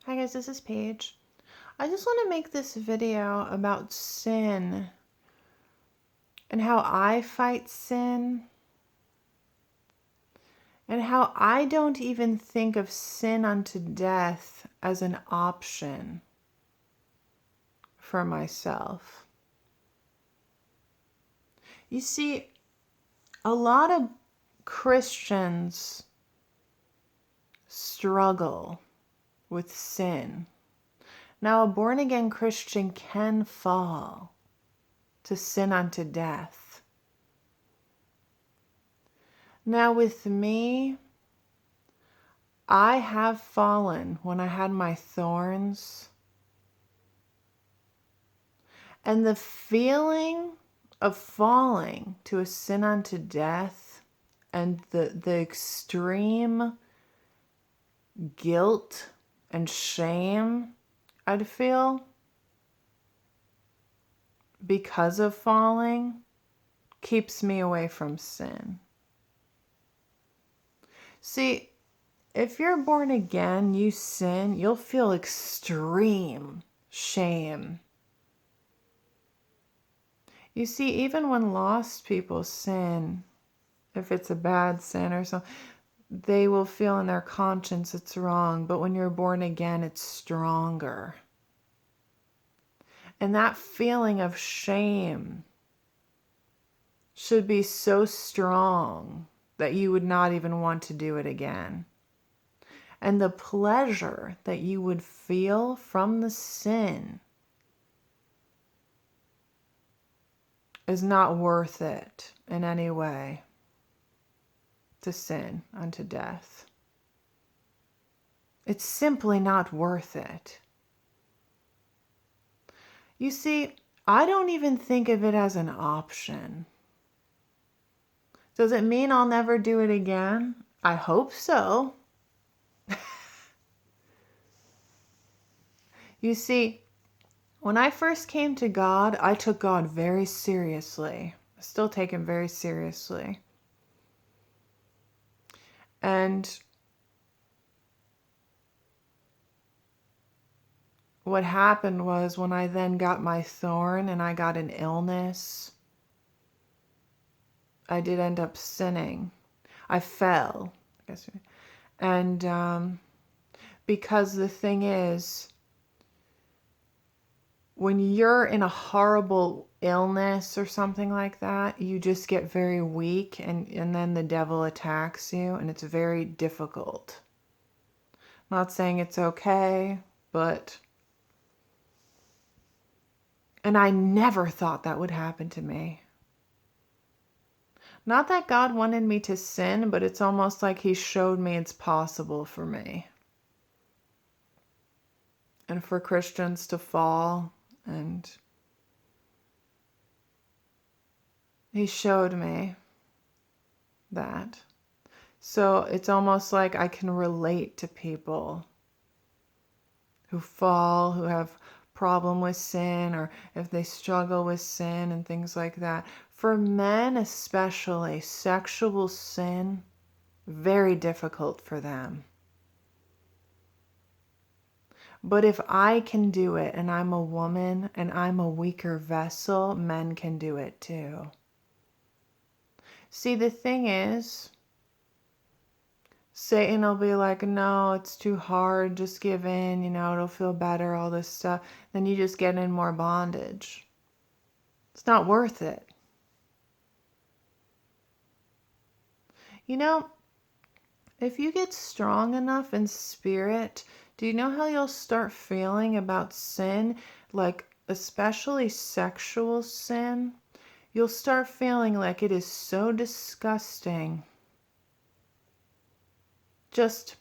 Hi guys, this is Paige. I just want to make this video about sin and how I fight sin and how I don't even think of sin unto death as an option for myself. You see, a lot of Christians struggle with sin. Now, a born-again Christian can fall to sin unto death. Now, with me, I have fallen when I had my thorns. And the feeling of falling to a sin unto death and the extreme guilt and shame I'd feel because of falling keeps me away from sin. See, if you're born again, you sin, you'll feel extreme shame. You see, even when lost people sin, if it's a bad sin or something, they will feel in their conscience it's wrong. But when you're born again, it's stronger. And that feeling of shame should be so strong that you would not even want to do it again. And the pleasure that you would feel from the sin is not worth it in any way to sin unto death. It's simply not worth it. You see, I don't even think of it as an option. Does it mean I'll never do it again? I hope so. You see, when I first came to God, I took God very seriously. I still take him very seriously. And what happened was when I then got my thorn and I got an illness, I did end up sinning. I fell, I guess. And because the thing is, when you're in a horrible illness or something like that, you just get very weak and then the devil attacks you and it's very difficult. Not saying it's okay, but... And I never thought that would happen to me. Not that God wanted me to sin, but it's almost like he showed me it's possible for me. And for Christians to fall, and he showed me that. So it's almost like I can relate to people who fall, who have problem with sin, or if they struggle with sin and things like that. For men especially, sexual sin, very difficult for them. But if I can do it and I'm a woman and I'm a weaker vessel, men can do it too. See, the thing is, Satan will be like, no, it's too hard, just give in, it'll feel better, all this stuff. Then you just get in more bondage. It's not worth it. If you get strong enough in spirit, do you know how you'll start feeling about sin? Like, especially sexual sin. You'll start feeling like it is so disgusting. Just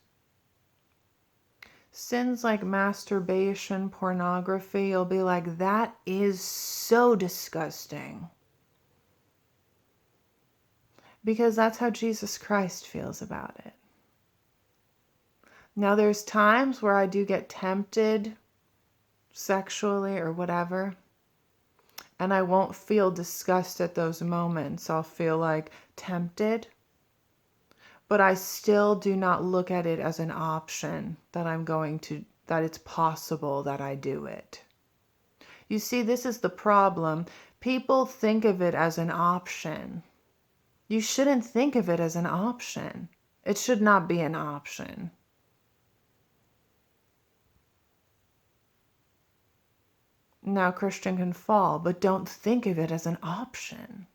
sins like masturbation, pornography, you'll be like, that is so disgusting. Because that's how Jesus Christ feels about it. Now, there's times where I do get tempted sexually or whatever, and I won't feel disgust at those moments. I'll feel like tempted, but I still do not look at it as an option that I'm going to that it's possible that I do it. You see, this is the problem. People think of it as an option. You shouldn't think of it as an option. It should not be an option. Now, Christian can fall, but don't think of it as an option.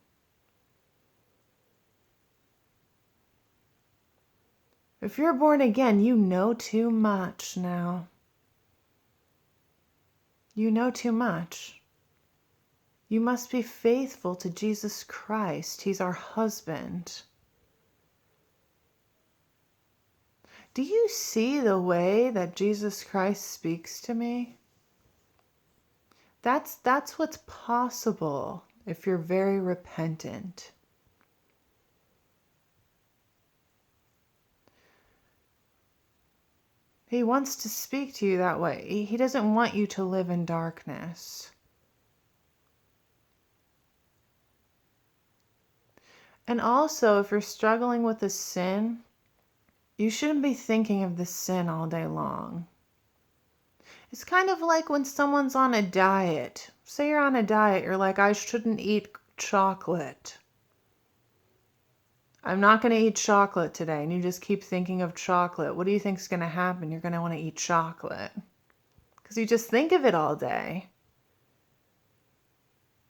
If you're born again, you know too much now. You know too much. You must be faithful to Jesus Christ. He's our husband. Do you see the way that Jesus Christ speaks to me? That's what's possible if you're very repentant. He wants to speak to you that way. He doesn't want you to live in darkness. And also, if you're struggling with a sin, you shouldn't be thinking of the sin all day long. It's kind of like when someone's on a diet. Say you're on a diet, you're like, I shouldn't eat chocolate. I'm not going to eat chocolate today. And you just keep thinking of chocolate. What do you think is going to happen? You're going to want to eat chocolate. Because you just think of it all day.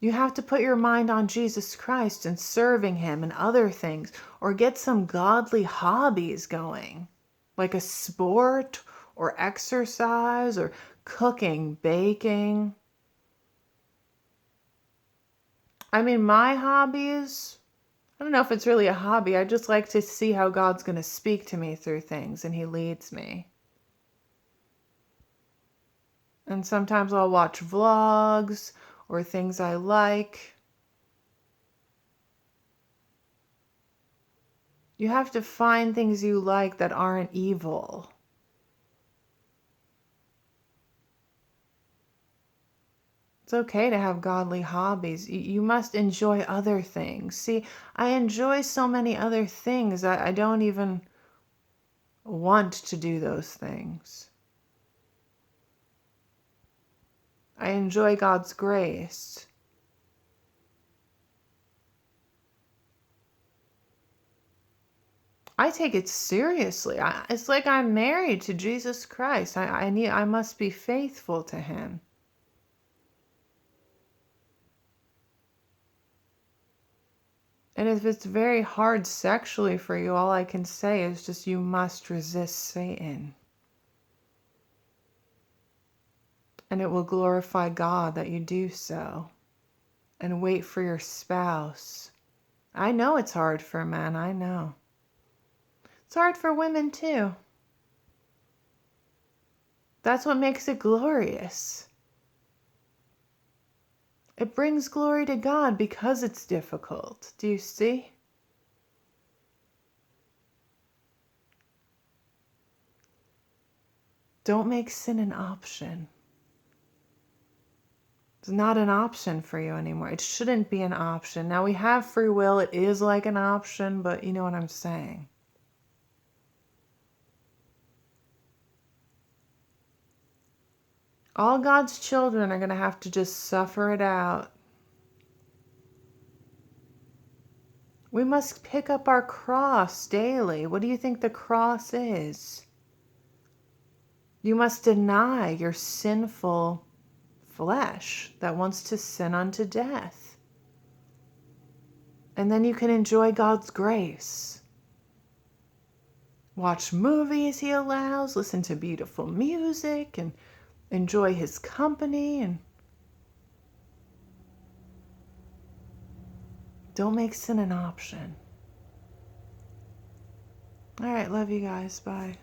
You have to put your mind on Jesus Christ and serving Him and other things. Or get some godly hobbies going. Like a sport or exercise or cooking, baking. I mean, my hobbies, I don't know if it's really a hobby. I just like to see how God's going to speak to me through things and He leads me. And sometimes I'll watch vlogs or things I like. You have to find things you like that aren't evil. It's okay to have godly hobbies. You must enjoy other things. See, I enjoy so many other things that I don't even want to do those things. I enjoy God's grace. I take it seriously. It's like I'm married to Jesus Christ. I must be faithful to Him. And if it's very hard sexually for you, all I can say is just you must resist Satan. And it will glorify God that you do so. And wait for your spouse. I know it's hard for men, I know. It's hard for women too. That's what makes it glorious. It brings glory to God because it's difficult. Do you see? Don't make sin an option. It's not an option for you anymore. It shouldn't be an option. Now we have free will. It is like an option, but you know what I'm saying. All God's children are going to have to just suffer it out. We must pick up our cross daily. What do you think the cross is? You must deny your sinful flesh that wants to sin unto death. And then you can enjoy God's grace. Watch movies He allows, listen to beautiful music, and enjoy His company. And don't make sin an option. All right, love you guys. Bye.